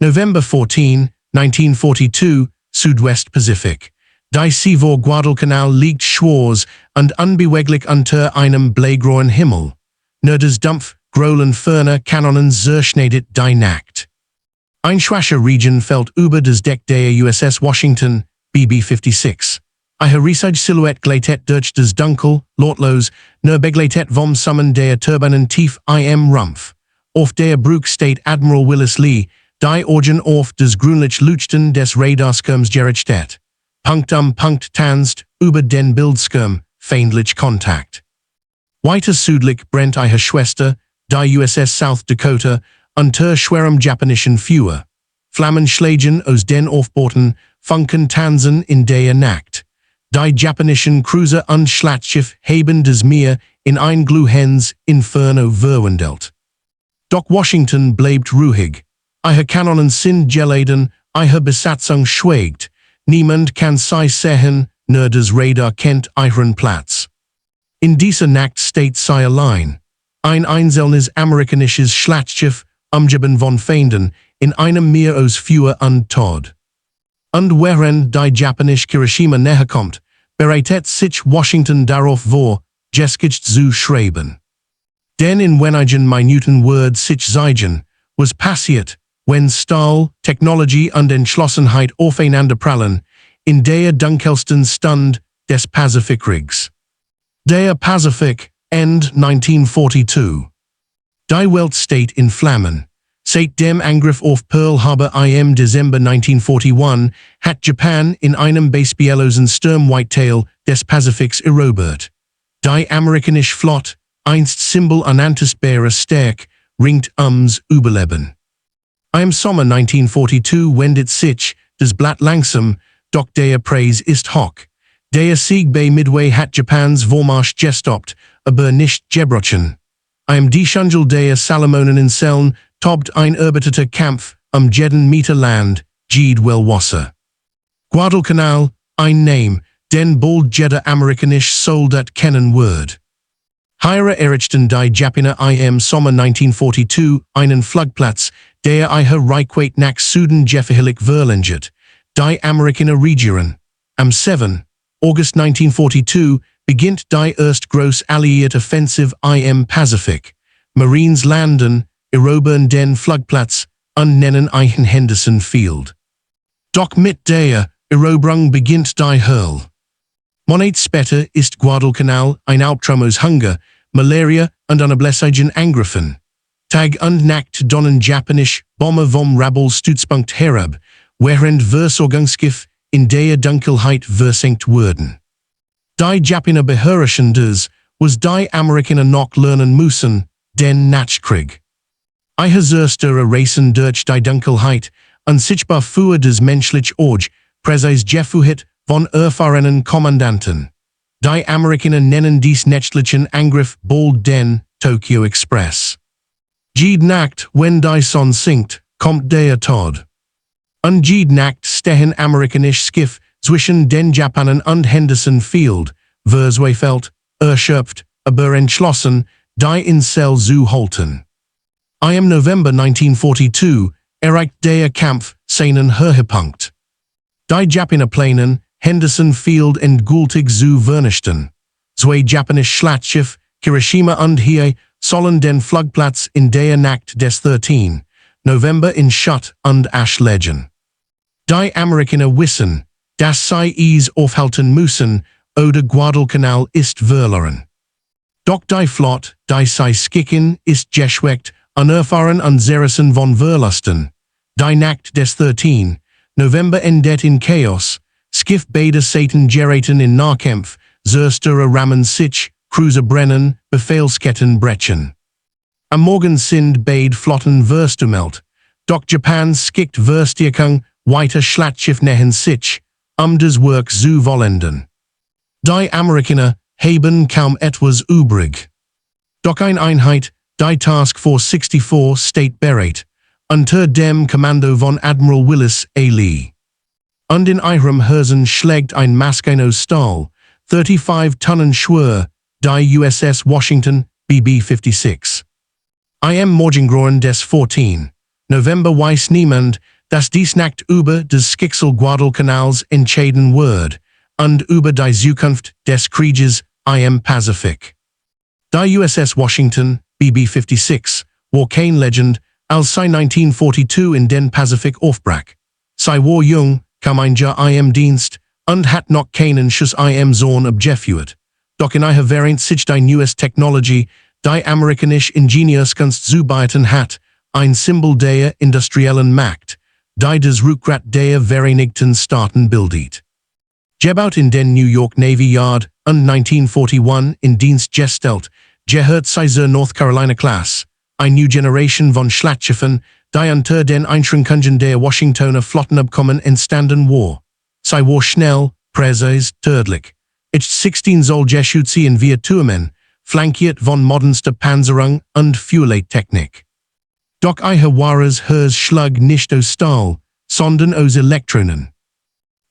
November 14, 1942, Südwest Pacific. Die Sie vor Guadalcanal liegt Schwarz und unbeweglich unter einem bleigrauen Himmel. Nur des Dampf, Grohlen ferner Kanonen zerschneidet die Nacht. Ein schwache Region fällt über das Deck der USS Washington, BB-56. Eine riesige Silhouette gleitet durch das Dunkel, lautlos, nur begleitet vom Summen der Turbinen tief im Rumpf. Auf der Brücke steht Admiral Willis Lee, die Orgen auf das grünliche Leuchten des Radarschirms gerichtet. Punkt Punkt tanzt, über den Bildschirm, feindlich Kontakt. Weiter südlich brennt eine Schwester, die USS South Dakota, unter schwerem japanischen Feuer. Flammen schlagen aus den Aufbauten, Funken tanzen in der Nacht. Die japanischen Cruiser und Schlachtschiff heben das Meer in ein glühendes Inferno verwandelt. Doch Washington bleibt ruhig. Ihre Kanonen sind geladen, ihre Besatzung schweigt. Niemand kann sie sehen, nur das Radar kennt ihren Platz. In dieser Nacht steht sie allein. Ein einzelnes amerikanisches Schlachtschiff, umgeben von Feinden, in einem Meer aus Feuer und Tod. Und während die japanische Hiroshima näher kommt, bereitet sich Washington darauf vor, Geschichte zu schreiben. Denn in wenigen Minuten wird sich zeigen, was passiert, wenn Stahl, Technologie und Entschlossenheit aufeinanderprallen, in der dunkelsten Stund des Pazifikkriegs. Der Pazifik, End 1942. Die Welt steht in Flammen. Seit dem Angriff auf Pearl Harbor im Dezember 1941 hat Japan in einem beispiellosen Sturm Whitetail des Pazifiks erobert. Die amerikanische Flotte, einst Symbol unantastbarer Stärke, ringt ums Überleben. Im Sommer 1942 wendet sich das Blatt langsam, doch der Preis ist hoch. Der Sieg bei Midway hat Japans Vormarsch gestoppt, aber nicht gebrochen. Im Dschungel der Salomoneninseln tobt ein erbitterter Kampf jeden Meter Land, Jedwell Wasser. Guadalcanal, ein Name, den bald jeder amerikanische Soldat kennen wird. Hier errichten die Japaner im Sommer 1942 einen Flugplatz, der ihre Reichweite nach Süden verhillig verlängert. Die Amerikaner regieren. Am 7. August 1942 beginnt die erste große alliierte Offensive im Pazifik. Marines landen, erobern den Flugplatz und nennen ihn Henderson Field. Doch mit der Eroberung beginnt die Hölle. Monate später ist Guadalcanal ein Albtraum aus Hunger, Malaria und einer Blessung angegriffen. Tag und Nacht donnen japanisch Bomber vom Rabel-Stützpunkt herab, während Versorgungsschiff in der Dunkelheit versenkt wurden. Die Japaner beherrschen das, was die Amerikaner noch lernen müssen, den Nachkrieg. Ihre Zerstörer racen durch die Dunkelheit, unsichtbar für das menschliche Auge, präzise geführt von erfahrenen Kommandanten. Die Amerikaner nennen dies nächtlichen Angriff bald den Tokyo Express. Jede Nacht, wenn die Sonne sinkt, kommt der Tod. Und jede Nacht stehen amerikanische Schiffe zwischen den Japanern und Henderson Field, verzweifelt, erschöpft, aber entschlossen, die Insel zu halten. Im November 1942 erreicht der Kampf seinen Höhepunkt. Die Japaner planen, Henderson Field endgültig zu vernichten. Zwei japanische Schlachtschiffe, Hiroshima und Hiei, sollen den Flugplatz in der Nacht des 13. November in Schutt und Asche legen. Die Amerikaner wissen, dass sie es aufhalten müssen, oder Guadalcanal ist verloren. Doch die Flotte, die sie schicken, ist geschwächt, unerfahren und zerrissen von Verlusten. Die Nacht des 13. November endet in Chaos. Schiff beider Seiten geraten in Nahkampf, Zerstörer rammen sich, Cruiser brennen, Befehlsketten brechen. Am Morgen sind beide Flotten verstümmelt, doch Japan schickt Verstärkung, weiter Schlachtschiff nähern sich, das Werk zu vollenden. Die Amerikaner haben kaum etwas übrig. Doch eine Einheit, die Task Force 64, steht bereit, unter dem Kommando von Admiral Willis A. Lee. Und in ihrem Herzen schlägt ein Maschine aus Stahl, 35 Tonnen schwer, die USS Washington, BB-56. Im Morgengrauen des 14. November weiß niemand, dass dies Nacht über des Schicksalsguadalcanals entscheidenden Word und über die Zukunft des Krieges im Pazifik. Die USS Washington, BB 56, war kein Legend, als sie 1942 in den Pazifik aufbrach. Sie war jung, kam ein Jahr im Dienst und hat noch keinen Schuss im Zorn abgeführt. Doch in ihrer Während sich die neueste Technologie, die amerikanische Ingenieurskunst zubeiten hat, ein Symbol der industriellen Macht, die des Rückgrat der Vereinigten Staaten bildet. Gebaut in den New York Navy Yard und 1941 in Dienst gestellt, gehört sie zur North Carolina Class, eine neue Generation von Schlachtschiffen, die unter den Einschränkungen der Washingtoner Flottenabkommen entstanden war. Sie war schnell, präzise, tödlich. Ich 16 soll geschützt in vier Türmen, flankiert von modernster Panzerung und Fuelltechnik. Doch ihr wahres Hers schlug nicht aus Stahl, sondern aus Elektronen.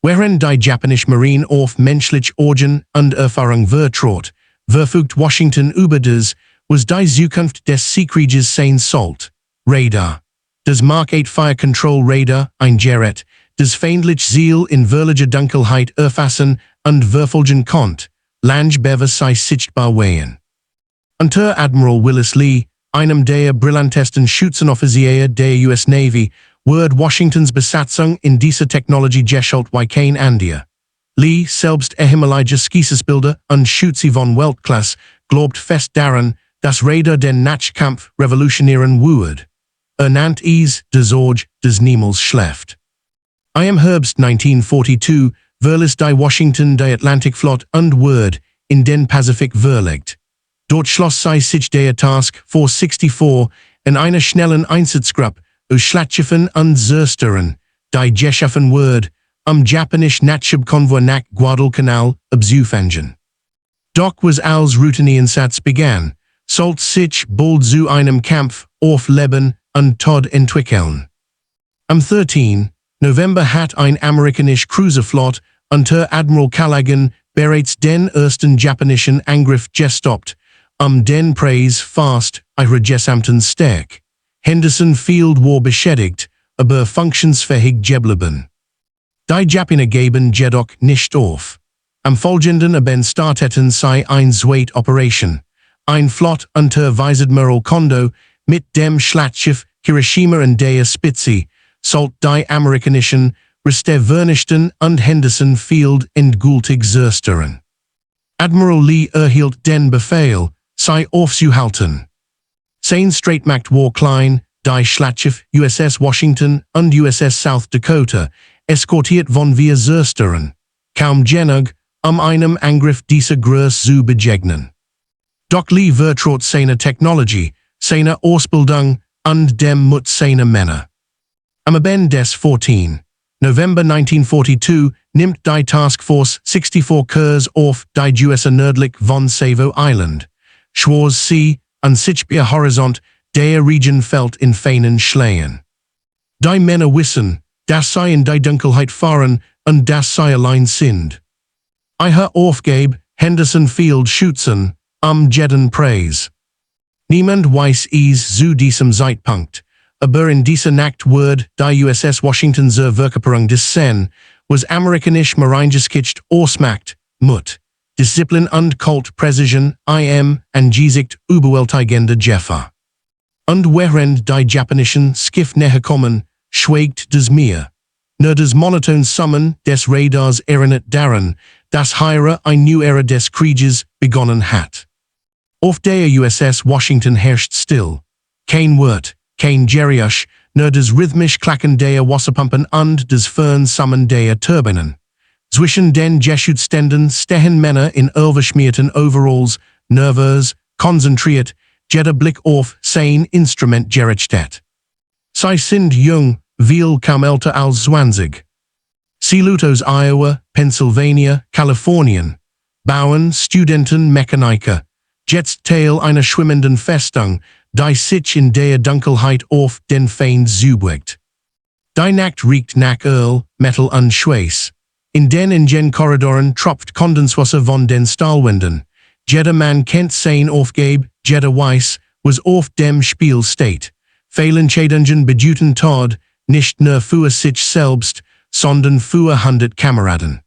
Während die japanische Marine auf menschlich Orgen und Erfahrung vertraut, verfügt Washington über das, was die Zukunft des Seekrieges sein sollte. Radar. Das Mark 8 Fire Control Radar, ein Gerät, das feindliche Ziel in wirklicher Dunkelheit erfassen und verfolgen konnte, lange bevor sie sichtbar waren. Unter Admiral Willis Lee, einem der brillantesten Schützenoffiziere der US Navy, wird Washingtons Besatzung in dieser Technologie geschult wie kein anderer. Lee, selbst ehemaliger Skisesbilder und Schütze von Weltklasse, glaubt fest daran, dass Radar den Nachtkampf revolutionieren würde. Nannt es die Sorge des niemals schläft. Im Herbst 1942 verließ die Washington die Atlantikflotte und wurde in den Pazifik verlegt. Dort schloss sie sich der Task Force 64 in einer schnellen Einsatzgruppe aus Schlachtschiffen und Zerstörern, die geschaffen wurde, japanischen Nachschubkonvoi nach Guadalcanal abzufangen. Doch was als Routineeinsatz begann, sollte sich bald zu einem Kampf auf Leben und Tod entwickeln. Am 13. November hat ein amerikanischer Cruiserflotte unter Admiral Callaghan bereits den ersten japanischen Angriff gestoppt, den Preis fast ihrer gesamten Stärke. Henderson Field war beschädigt, aber funktionsfähig geblieben. Die Japaner geben jedoch nicht auf. Am folgenden Abend starteten sie eine zweite Operation. Ein Flot unter Vice-Admiral Kondo mit dem Schlachtschiff Hiroshima und der Spitze sollte die amerikanischen Reste vernichten und Henderson Field endgültig zerstören. Admiral Lee erhielt den Befehl, sie aufzuhalten. Sein Streitmacht war klein, die Schlachtschiff USS Washington und USS South Dakota, eskortiert von wir zerstören, kaum genug, einem Angriff dieser Größe zu begegnen. Doch Lee vertraut seiner Technologie, seiner Ausbildung und dem Mut seiner Männer. Am Abend des 14. November 1942 nimmt die Task Force 64 Kurs auf die US nördlich von Savo Island. Schwarz sie an sichtbar Horizont der Region fällt in feinen Schleien. Die Männer wissen, dass sie in die Dunkelheit fahren und dass sie allein sind. Ihr Aufgabe, Henderson Field schützen, jeden Preis. Niemand weiß es zu diesem Zeitpunkt, aber in dieser Nacht wird die USS Washington zur Verkörperung des Sen, was amerikanisch Marinegeschichte ausmacht, Mut, Disziplin und Kult Precision, angesicht überwältigender Gefahr. Und während die japanischen Schiffe näher kommen, schweigt das Meer. Nur das monotone Summen des Radars erinnert daran, dass hier eine neue Ära des Krieges begonnen hat. Auf der USS Washington herrscht still. Kein Wort, kein Geräusch, nur das rhythmisch Klacken der Wasserpumpen und das Fernsummen der Turbinen. Zwischen den Geschützständen stehen Männer in ölverschmierten Overalls, nervös, konzentriert, jeder Blick auf sein Instrument gerichtet. Sie sind jung, viel kaum älter als 20. Sie leben aus Iowa, Pennsylvania, Kalifornien. Bauern, Studenten, Mechaniker. Jetzt Teil einer schwimmenden Festung, die sich in der Dunkelheit auf den Feind zubewegt. Die Nacht riecht nach Öl, Metal und Schweiß. In den Enginekorridoren tropft Kondenswasser von den Stahlwänden. Jeder Mann kennt sein Aufgabe, jeder weiß, was auf dem Spiel steht. entscheidenden bedeuten Tod, nicht nur für sich selbst, sondern für 100 Kameraden.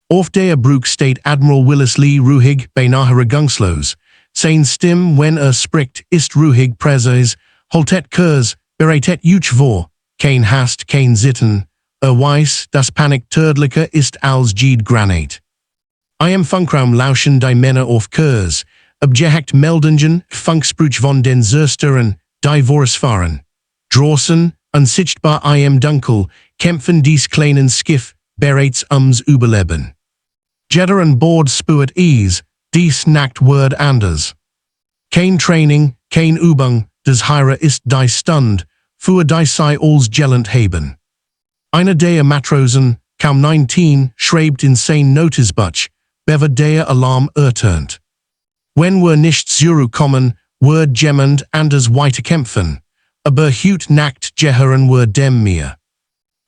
Auf der Brücke steht Admiral Willis Lee ruhig, beinahe regungslos. Sein Stimme, wenn spricht, ist ruhig präzise, haltet Kurs, bereitet euch vor, kein Hast, kein Sitten, weiß, das Panik tödlicher ist als jede Granate. Im Funkraum lauschen die Männer auf Kurs, objekt meldungen, Funkspruch von den Zerstörern, die Vorausfahren. Draußen, unsichtbar im Dunkel, kämpfen dies kleinen Schiff, bereits ums Überleben. Jeder an Bord spürt es, dies Nacht wird anders. Kein Training, kein Übung, das Heere ist die Stund, für die sei als gellend haben. Einer der Matrosen, kaum 19, schreibt in sein Notizbuch, bever der Alarm ertönt. Wenn wir nicht zurückkommen, wird jemand anders weiterkämpfen, aber heute Nacht gehören wir dem Meer.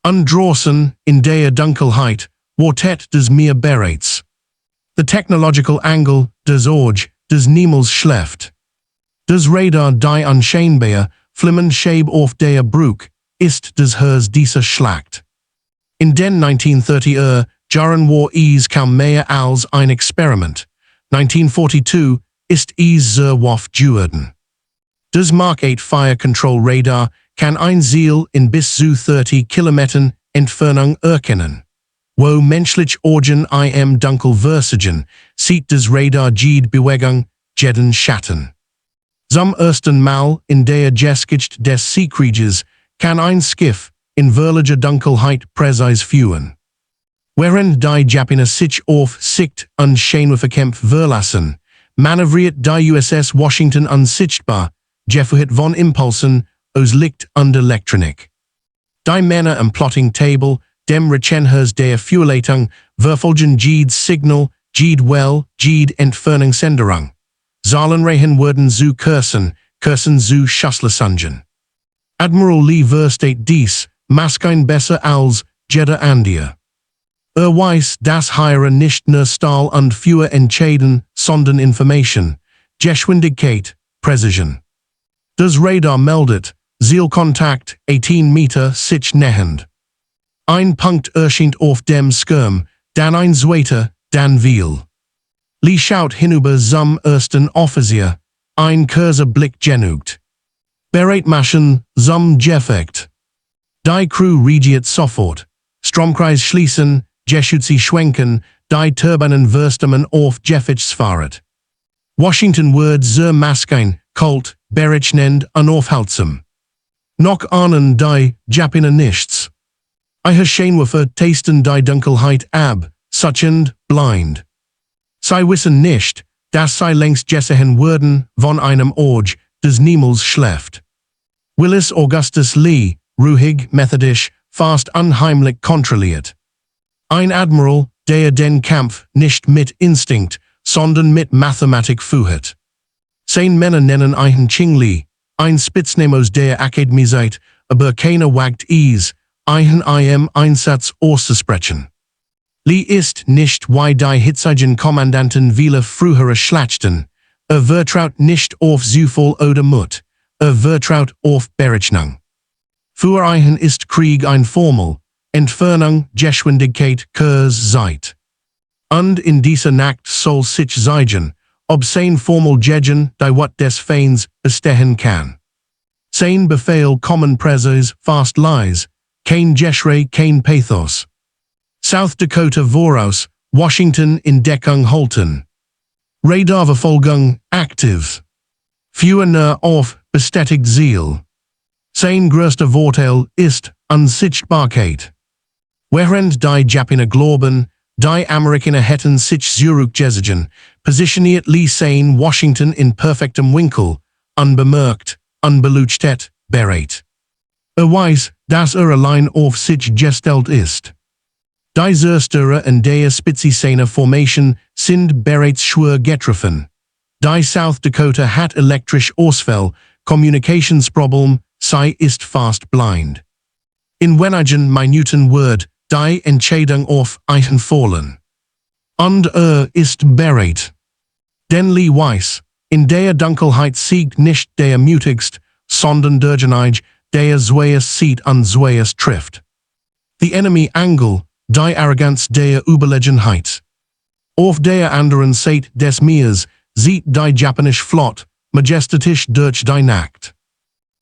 Und draußen, in der Dunkelheit, wartet das Meer bereits. The technological angle, das Auge, das niemals schläft. Das Radar die unscheinbar, flimmen Schäb auf der Brücke, ist das Herz dieser Schlacht. In den 1930er Jahren war es kaum mehr als ein Experiment. 1942 ist es sehr oft geworden. Das Mark 8 Fire Control Radar kann ein Ziel in bis zu 30 Kilometern Entfernung erkennen. Wo menschlich Augen im Dunkel versiegen, sieht das Radar jede Bewegung, jeden Schatten. Zum ersten Mal in der Geschichte des Seekrieges kann ein Schiff in wirklicher Dunkelheit präzise führen. Während die Japaner sich auf Sicht und Scheinwerfer verlassen, manövriert die USS Washington unsichtbar, geführt von Impulsen aus Licht und Elektronik. Die Männer am Plotting Table, dem Rechenhers der Führleitung, verfolgen jede Signal, jede Well, jede Entfernungsänderung. Zahlenreihen werden zu Kursen zu Schusslesangen. Admiral Lee versteht dies, maskein besser als jeder andere. Weiß, dass Heere nicht nur Stahl und Feuer entscheiden, sondern Information, Geschwindigkeit, Präzision. Das Radar meldet, Zielkontakt, 18 Meter sich nähernd. Ein Punkt erscheint auf dem Schirm, dann ein zweiter, dann viel. Lee schaut hinüber zum ersten Offizier, ein kurzer Blick genügt. Bereit machen zum Gefecht. Die Crew reagiert sofort. Stromkreis schließen, Geschütze schwenken, die Turbinen wärmen auf Gefechtsfahrt. Washington wird sehr maskein, kalt, berechnend, unaufhaltsam. Noch ahnen die Japaner nichts. Ihre Scheinwerfer tasten die Dunkelheit ab, suchend, blind. Sie wissen nicht, dass sie längst gesehen werden von einem Auge, das niemals schläft. Willis Augustus Lee, ruhig, methodisch, fast unheimlich kontrolliert. Ein Admiral, der den Kampf nicht mit Instinkt, sondern mit Mathematik führt. Sein Männer nennen ihn Ching Lee, ein Spitzname aus der Akademiezeit, aber keiner wagt es, ihn im Einsatz auszusprechen. Lee ist nicht wie die hitzigen Kommandanten vieler früherer Schlachten, vertraut nicht auf Zufall oder Mut, vertraut auf Berechnung. Für ihn ist Krieg ein Formel, Entfernung, Geschwindigkeit, Kurs, Zeit. Und in dieser Nacht soll sich zeigen, ob sein Formel gegen die Wat des Feinds bestehen kann. Sein Befehl kommen präzise, fast leise, kein Geschrei, kein Pathos. South Dakota voraus, Washington in Deckung halten. Radarverfolgung, aktiv. Führer nur auf, bestätigt Ziel. Sein größter Vorteil ist Unsichtbarkeit. Während die Japaner glauben, die Amerikaner hätten sich zurückgezogen, positioniert Lee sein Washington in perfektem Winkel, unbemerkt, unbeleuchtet, bereit. Weiß, dass allein auf sich gestellt ist. Die Zerstörer in der Spitze seiner Formation sind bereits schwer getroffen. Die South Dakota hat elektrisch Ausfall, Communicationsproblem, sie ist fast blind. In wenigen Minuten wird die Entscheidung auf ihn fallen. Und ist bereit. Denn Lee weiß, in der Dunkelheit siegt nicht der mutigst, sondern derjenige, der zweies sieht und zweies trifft. The enemy Angel, die Arroganz der Überlegenheit. Auf der anderen Seite des Meeres sieht die japanische Flotte majestatisch durch die Nacht.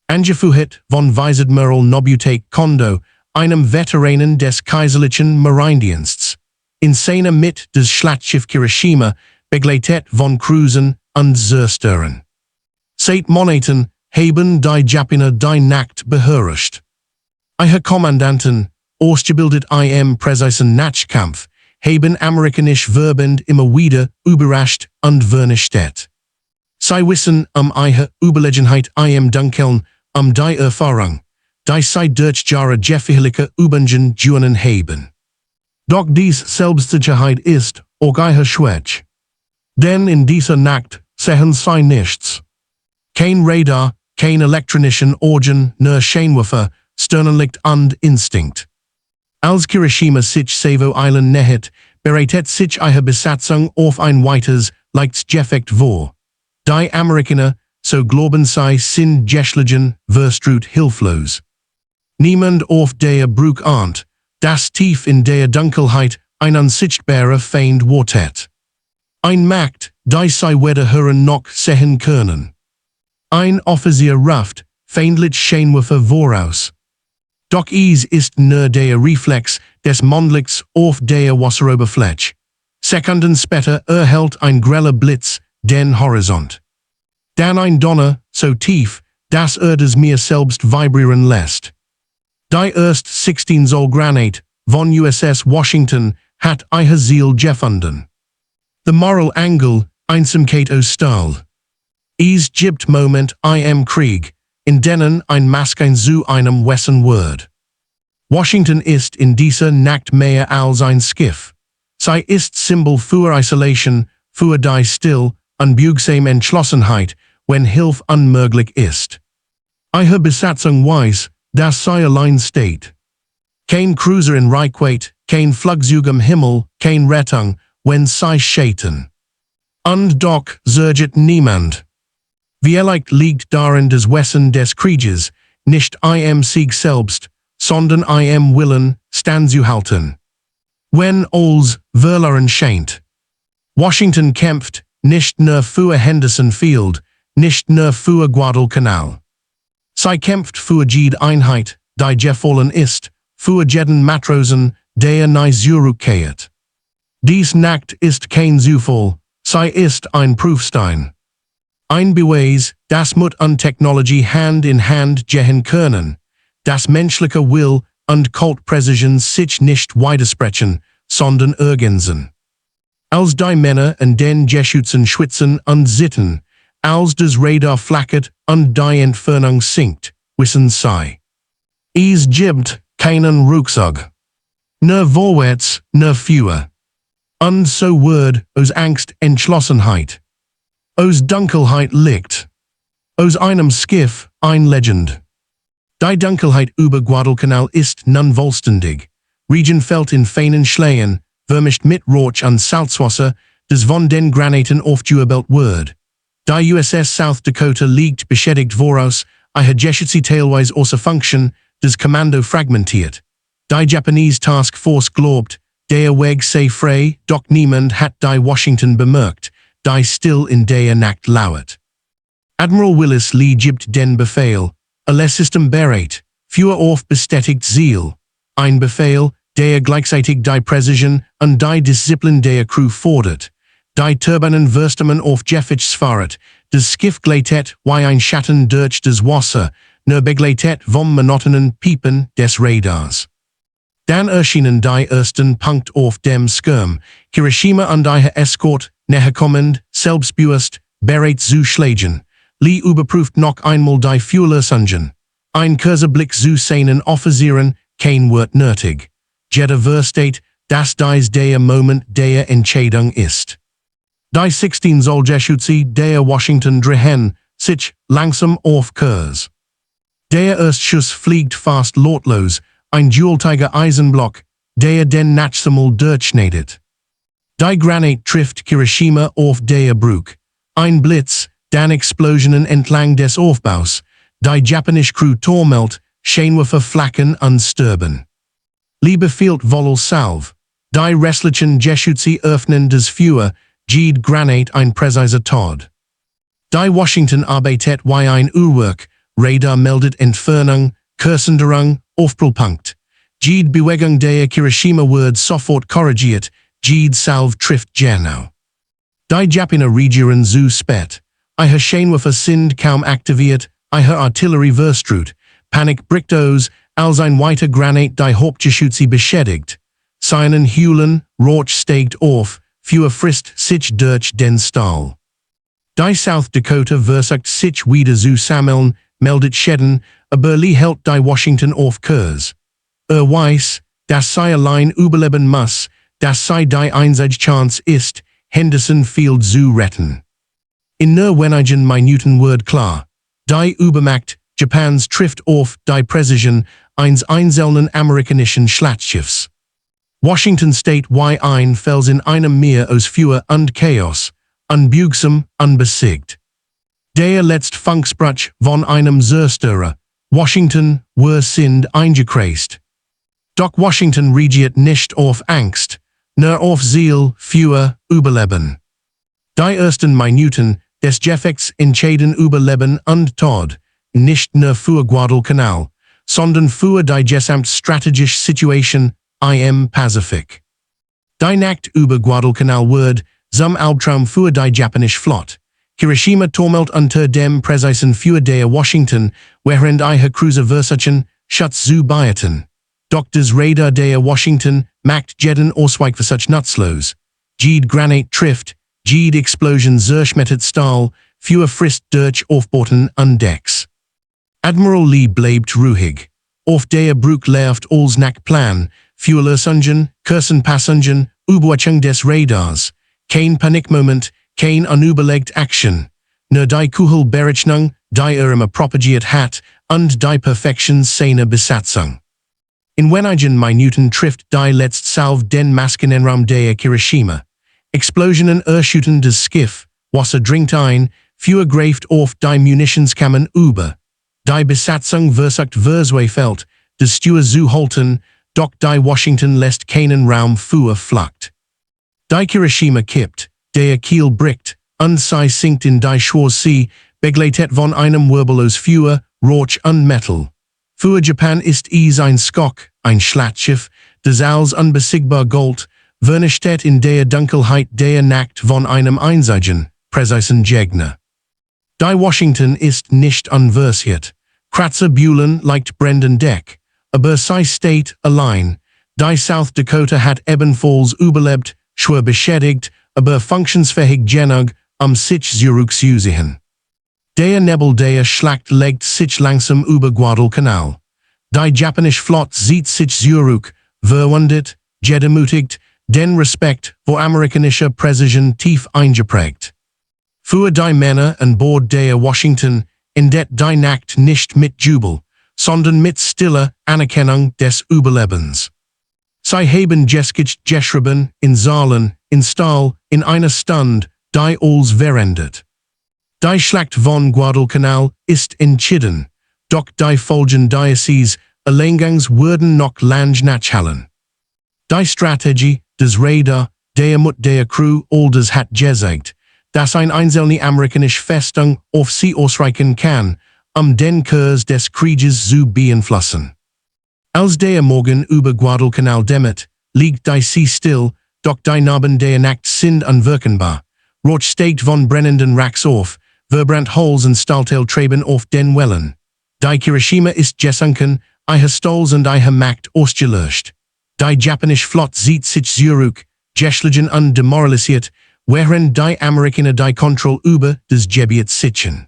Angeführt von Visadmiral Nobutake Kondo, einem Veteranen des kaiserlichen Marinedienstes. In seiner mit des Schlachtschiff Kirishima, begleitet von Cruisen und Zerstören. Seit Monaten haben die Japaner die Nacht beherrscht. Ihre Kommandanten, ausgebildet im präzisen Nachtkampf, haben amerikanisch Verband immer wieder überrascht und vernichtet. Sie wissen ihre Überlegenheit im Dunkeln, die Erfahrung, die sie durch Jahre gefährliche Übungen gewonnen haben. Doch dies Selbstsicherheit ist auch ihre Schwäche. Denn in dieser Nacht sehen sie nichts. Kein Radar, kein elektronischen Organ, nur Scheinwerfer, Sternenlicht und Instinkt. Als Kirishima sich Savo Island nähert, bereitet sich ihre Besatzung auf ein weiteres, leichtes Gefecht vor. Die Amerikaner, so glauben sie, sind geschlagen, verstrut hilflos. Niemand auf der Brücke ahnt, dass tief in der Dunkelheit ein unsichtbarer Feind wartet. Ein Macht, die sie weder hören noch sehen können. Ein Offizier ruft, feindlich Scheinwerfer voraus. Doch es ist nur der Reflex des Mondlichts auf der Wasseroberfläche. Sekunden später erhält ein greller Blitz den Horizont. Dann ein Donner, so tief, dass das Meer selbst vibrieren lässt. Die erst 16 Zoll Granate von USS Washington hat ihr Ziel gefunden. The Moral Angle, Einsamkeit aus Stahl. Es gibt Moment im Krieg, in denen ein Maske zu einem Wessen wird. Washington ist in dieser Nacht mehr als ein Schiff. Sie ist Symbol für Isolation, für die still, unbeugsame Entschlossenheit, wenn Hilfe unmöglich ist. Ihre Besatzung weiß, dass sie allein steht. Kein Cruiser in Reichweite, kein Flugzeug am Himmel, kein Rettung, wenn sie scheitern. Und doch surget niemand. Vielleicht liegt darin das Wesen des Krieges, nicht im Sieg selbst, sondern im Willen, standzuhalten. Wenn alles verloren scheint. Washington kämpft, nicht nur für Henderson Field, nicht nur für Guadalcanal. Sie kämpft für jede Einheit, die gefallen ist, für jeden Matrosen, der nie zurückkehrt. Dies Nacht ist kein Zufall, sie ist ein Prüfstein. Ein Beweis, dass Mut und Technologie Hand in Hand gehen können, dass menschliche Will und Kultpräzision sich nicht widersprechen, sondern ergänzen. Als die Männer in den Geschützen schwitzen und zittern, als das Radar flackert und die Entfernung sinkt, wissen sie. Es gibt keinen Rückzug. Nur vorwärts, nur fewer. Und so wird aus Angst Entschlossenheit. Aus Dunkelheit Licht. Aus einem Schiff ein Legend. Die Dunkelheit über Guadalcanal ist nun vollständig. Region fällt in feinen Schleien, vermischt mit Rauch und Salzwasser, das von den Granaten aufgewirbelt wird. Die USS South Dakota liegt beschädigt voraus, ihre Geschütze teilweise außer Funktion, das Kommando fragmentiert. Die Japanese Task Force glaubt, der Weg sei frei, doch niemand hat die Washington bemerkt, die still in der Nacht lauert. Admiral Willis Lee gibt den Befehl, alles System bereit, für auf bestätigt Ziel. Ein Befehl, der gleichzeitig die Präzision und die Disziplin der Crew fordert. Die Turbinen wärsten auf Gefechts fahrt, das Schiff gleitet wie ein Schatten durch das Wasser, nur begleitet vom monotonen Piepen des Radars. Dann erschienen die ersten Punkt auf dem Skirm, Kirishima und ihre Escort, näherkommend, selbstbewusst, bereit zu schlagen. Lee überprüft noch einmal die Fuellösungen. Ein kurzer Blick zu seinen Offizieren, kein Wort nötig. Jeder versteht, dass dies der Moment der Entscheidung ist. Die 16 Zoll Geschütze der Washington drehen sich langsam auf Kurs. Der Erstschuss fliegt fast lautlos, ein dualtiger Eisenblock, der den Nachthimmel durchschneidet. Die Granate trifft Kirishima auf der Brücke. Ein Blitz, dann Explosionen entlang des Aufbaus, Die Japanische Crew Tormelt, Scheinwerfer flacken unsterben. Liebefield Volal Salve. Die restlichen Geschütze öffnen des Feuer, Jede Granate ein Präziser Tod. Die Washington arbeitet wie ein Uhrwerk, Radar meldet Entfernung, Kursenderung, Aufprallpunkt. Jede Bewegung der Hiroshima wird sofort korrigiert, jede Salve trifft genau. Die Japaner regieren zu spät. Ihre Scheinwerfer sind kaum aktiviert, ihre Artillerie verstrut. Panik bricht aus, als ein weiter Granat die Hauptgeschütze beschädigt. Seinen Hewlen, Rauch steigt auf, Feuer frisst sich durch den Stahl. Die South Dakota versucht sich wieder zu sammeln, meldet Schäden, aber hält die Washington auf Kurs. Weiß, dass sie allein überleben muss, dass sie die einzige Chance ist, Henderson Field zu retten. In nur wenigen Minuten wird klar, die Übermacht Japans trifft auf die Präzision eines einzelnen amerikanischen Schlachtschiffs. Washington steht wie ein Fels in einem Meer aus Feuer und Chaos, unbeugsam, unbesiegt. Der letzte Funkspruch von einem Zerstörer, Washington, sind eingekreist. Doch Washington regiert nicht auf Angst, nur auf Ziel, Feuer, Überleben. Die ersten Minuten des Gefechts entscheiden Überleben und Tod, nicht nur für Guadalcanal, sondern für die gesamtstrategische Situation im Pazifik. Die Nacht über Guadalcanal wird zum Albtraum für die japanische Flotte. Hiroshima tormelt unter dem präzisen Feuer der Washington, während ihre Cruiser versuchen, Schutz zu bieten. Doch das Radar der Washington macht jeden Ausweichversuch nutzlos. Jede Granat trifft, jede Explosion zerschmettert Stahl, Feuer frisst durch Aufbauten und Decks. Admiral Lee bleibt ruhig. Auf der Brücke läuft alles nach Plan, Feuerlösungen, Kursenpassungen, Überwachung des Radars. Kein Panikmoment, kein unüberlegt Action. Nur die Kugelberechnung, die immer propagiert hat, und die Perfektion seiner Besatzung. In wenigen Minuten trifft die letzte Salve den Maskenenraum der Hiroshima. Explosionen erschüttern das Schiff, Wasser dringt ein, Feuer greift auf die Munitionskammern über. Die Besatzung versucht verzweifelt, das Steuer zu halten, doch die Washington lässt keinen Raum für Flucht. Die Hiroshima kippt, der Kiel bricht, und sie sinkt in die Schwarzsee, begleitet von einem Wirbel aus Feuer, Rauch und Metall. Für Japan ist es ein Skok, ein Schlachtschiff, das als unbesiegbar galt, vernichtet in der Dunkelheit der Nacht von einem einzigen, präzisen Gegner. Die Washington ist nicht unversiert. Kratzer Buhlen leicht brennenden Deck, aber sie steht allein. Die South Dakota hat ebenfalls überlebt, schwer beschädigt, aber funktionsfähig genug, sich zurückzuziehen. Der Nebel der Schlacht legt sich langsam über Guadalcanal. Die japanische Flotte zieht sich zurück, verwundet, gedemütigt, den Respekt vor amerikanischer Präzision tief eingeprägt. Für die Männer an Bord der Washington endet die Nacht nicht mit Jubel, sondern mit stiller Anerkennung des Überlebens. Sie haben geschrieben, in Zahlen, in Stahl, in einer Stunde, die alles verändert. Die Schlacht von Guadalcanal ist entschieden, doch die folgenden Diocese Alleingangs würden noch lang nachhallen. Die Strategie, des Radar, der Mut der Crew, all das hat gezeigt, dass ein einzelne amerikanische Festung auf sie ausreichen kann, den Kurs des Krieges zu beeinflussen. Als der Morgen über Guadalcanal dämmert, liegt die See still, doch die Narben der Nacht sind unwirkbar. Rauch steigt von brennenden Racks auf, verbrannt Holz und Stahlteil treiben auf den Wellen. Die Hiroshima ist gesunken, ihre Stolz und ihre Macht ausgelöscht. Die japanische Flotte zieht sich zurück, geschlagen und demoralisiert, während die Amerikaner die Kontrolle über das Gebiet sichern.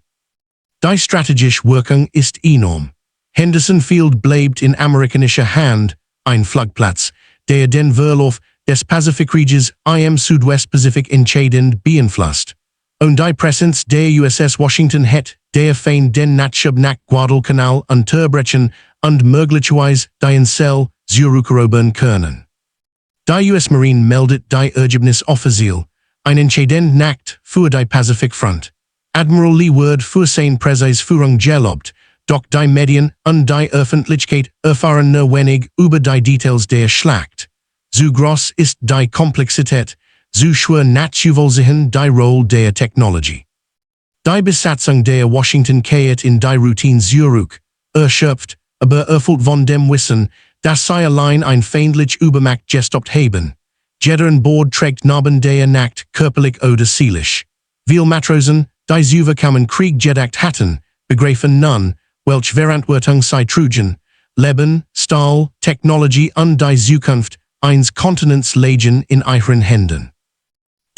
Die strategische Wirkung ist enorm. Henderson Field bleibt in amerikanischer Hand, ein Flugplatz, der den Verlauf des Pazifikkrieges im Südwestpazifik entscheidend beeinflusst. Und die Präsenz der USS Washington hat der Fein den Nachschub nach Guadalcanal unterbrechen und möglicherweise die Insel zurückerobern können. Die US Marine meldet die Ergebnis offiziell, ein entscheidend Nacht für die Pazifikfront. Admiral Lee wird für sein Präzise Führung gelobt, doch die Medien und die Öffentlichkeit erfahren nur wenig über die Details der Schlacht. So groß ist die Komplexität, so schwer nachzuvollziehen die Rolle der Technologie. Die Besatzung der Washington kehrt in die Routine zurück, erschöpft, aber erfüllt von dem Wissen, dass sie allein ein feindlich Übermacht gestoppt haben. Jeder an Bord trägt Narben der Nacht, körperlich oder seelisch. Viele Matrosen, die zuvorkamen Krieg gedacht hatten, begreifen nun, welch Verantwortung sie trugen, Leben, Stahl, Technologie und die Zukunft eines Kontinents lagen in ihren Händen.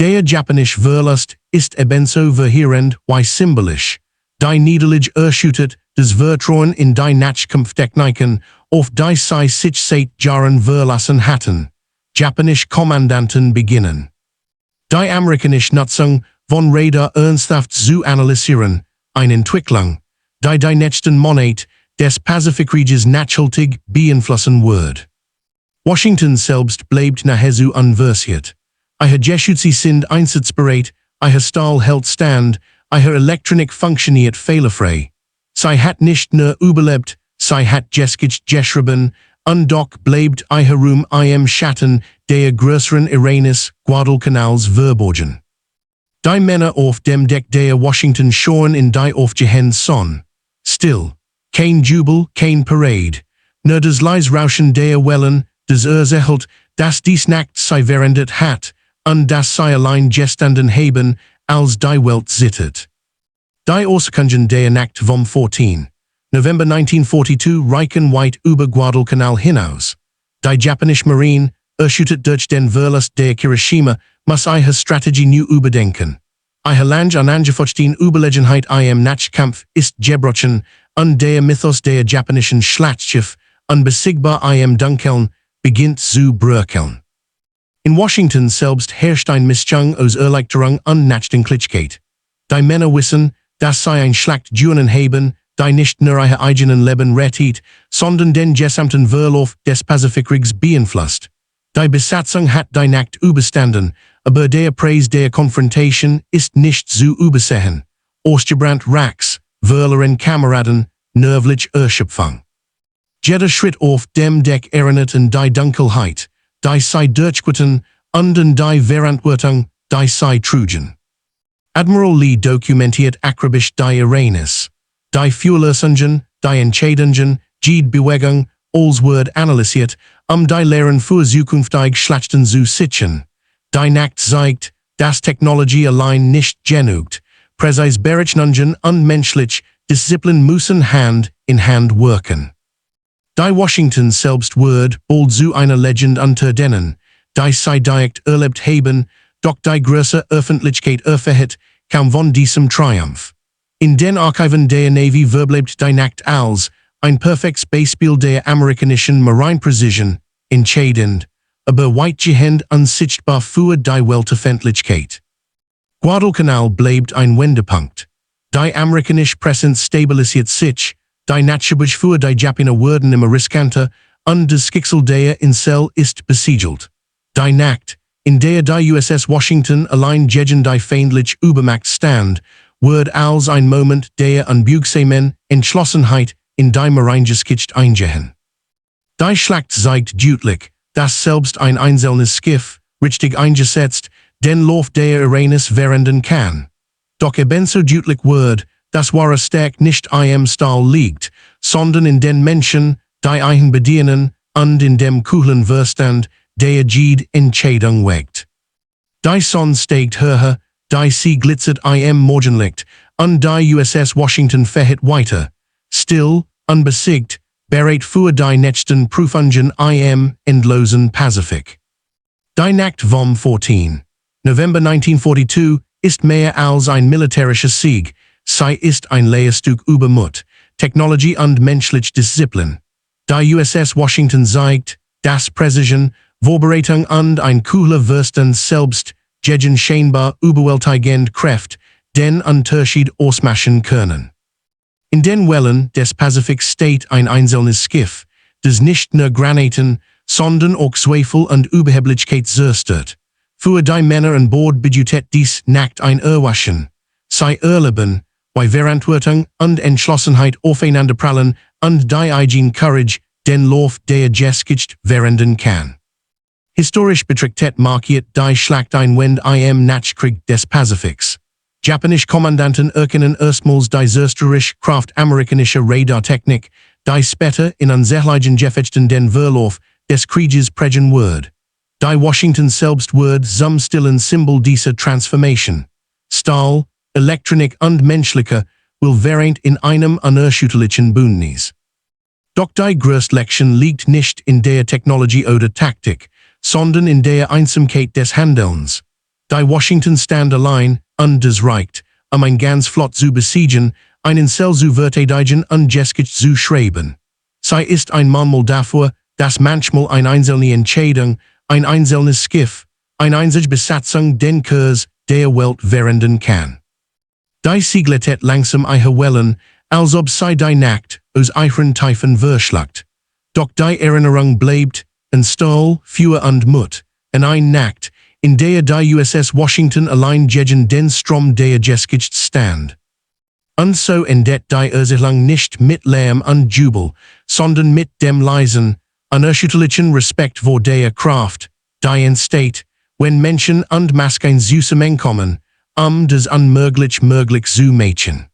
Der japanische Verlust ist ebenso verheerend wie symbolisch. Die Niederlage erschüttert das Vertrauen in die Nachkampftechniken, auf die sie sich seit Jahren verlassen hatten. Japanische Kommandanten beginnen. Die amerikanische Nutzung von Radar ernsthaft zu analysieren, eine Entwicklung, die nächsten Monate des Pazifikkrieges nachhaltig beeinflussen wird. Washington selbst bleibt nahezu unversiert. Ihre Geschütze sind einsatzbereit, ihr Stahl hält stand, ihre Elektronik funktioniert fehlerfrei. Sie hat nicht nur überlebt, sie hat geschrieben, und doch bleibt ihr Ruhm im Schatten der größeren Ereignis Guadalcanals verborgen. Die Männer auf dem Deck der Washington schauen in die aufgehende Sonne. Still, kein Jubel, kein Parade, nur das leise Rauschen der Wellen, das erzählt, dass dies Nacht sie verändert hat, und dass sie allein gestanden haben, als die Welt zittert. Die Auskündigung der Nacht vom 14. November 1942 reichen weit über Guadalcanal hinaus. Die japanische Marine, erschüttert durch den Verlust der Hiroshima, muss ihre Strategie neu überdenken. Ihre Lange- und angefochten Überlegenheit im Nachkampf ist gebrochen, und der Mythos der japanischen Schlachtschiff, unbesiegbar im Dunkeln, beginnt zu bröckeln. In Washington selbst herrscht ein Mischung aus Erleichterung und Nachdenklichkeit. Die Männer wissen, dass sie ein Schlacht gewonnen haben, die nicht nur ihr eigenen Leben rettet, sondern den gesamten Verlauf des Pazifikkriegs beeinflusst. Die Besatzung hat die Nacht überstanden, aber der Preis der Konfrontation ist nicht zu übersehen. Ausgebrannt Racks, verloren Kameraden, nervlich Erschöpfung. Jeder Schritt auf dem Deck erinnert an die Dunkelheit, die sie durchquitten, und an die Verantwortung, die sie trugen. Admiral Lee dokumentiert akribisch die Ereignis. Die Fuellösungen, die Entscheidungen, die Bewegung, alles wird analysiert, die Lehren für zukünftige Schlachten zu sichern. Die Nacht zeigt, dass Technologie allein nicht genügt. Präzise Berechnungen und menschlich Disziplin müssen Hand in Hand wirken. Die Washington selbst wird bald zu einer Legend unter denen, die sie direkt erlebt haben, doch die große Öffentlichkeit erfährt kaum von diesem Triumph. In den Archiven der Navy verbleibt die Nacht als ein perfektes Beispiel der amerikanischen Marine Precision, entscheidend, aber weitgehend unsichtbar für die Weltöffentlichkeit. Guadalcanal bleibt ein Wendepunkt. Die amerikanische Presse stabilisiert sich, die Nachrichten für die Japaner werden immer riskanter, und das Schicksal der Insel ist besiegelt. Die Nacht, in der die USS Washington allein gegen die feindliche Übermacht stand, wird als ein Moment der unbeugsamen Entschlossenheit in die Marinegeschichte eingehen. Die Schlacht zeigt deutlich, dass selbst ein einzelnes Schiff, richtig eingesetzt, den Lauf der Ereignis verändern kann. Doch ebenso deutlich wird, dass wahre Stärke nicht im Stahl liegt, sondern in den Menschen, die ihn bedienen, und in dem kühlen Verstand, der jede Entscheidung wägt. Die Sonne steigt höher, die See glitzert im Morgenlicht, und die USS Washington fährt weiter, still, unbesiegt, bereit für die nächsten Prüfungen im endlosen Pazifik. Die Nacht vom 14. November 1942 ist mehr als ein militärischer Sieg, sie ist ein Lehrstück über Mut, Technologie und menschliche Disziplin. Die USS Washington zeigt, dass Präzision, Vorbereitung und ein kühler Verstand selbst gegen scheinbar überwältigende Kräfte den Unterschied ausmachen können. In den Wellen des Pazifiks steht ein einzelnes Schiff, das nicht nur Granaten, sondern auch Zweifel und Überheblichkeit zerstört. Für die Männer an Bord bedeutet dies Nacht ein Erwachen. Sie erleben, bei Verantwortung und Entschlossenheit aufeinanderprallen und die eigene Courage den Lauf der Geschichte verenden kann. Historisch betrachtet markiert die Schlacht ein Wend im Nachkrieg des Pazifiks. Japanisch Kommandanten erkennen erstmals die zerstörerisch Kraft amerikanischer Radartechnik, die später in unsäglichen Gefechten den Verlauf des Krieges prägen wird. Die Washington selbst wird zum stillen Symbol dieser Transformation. Stahl, Elektronik und menschliche will während in einem unerschütterlichen Bündnis. Doch die größte Lektion liegt nicht in der Technologie oder Taktik, sondern in der Einsamkeit des Handelns. Die Washington stand allein, und das reicht, ein ganz Flot zu besiegen, einen Zell zu verteidigen und Geschichte zu schreiben. Sie ist ein Mahnmal dafür, dass manchmal eine einzelne Entscheidung, ein einzelnes Schiff, eine einzige Besatzung den Kurs der Welt verenden kann. Die Siegletet langsam Wellen, als ob sie die Nacht aus ihren Tiefen verschluckt. Doch die Erinnerung bleibt, ein Stahl, Feuer und Mut, ein Nacht, in der die USS Washington allein gegen den Strom der Geschichte stand. Und so endet die Erzählung nicht mit Lärm und Jubel, sondern mit dem leisen, unerschütterlichen Respekt vor der Kraft, die entsteht, wenn Menschen und Masken zusammenkommen, das unmöglich möglich zu machen.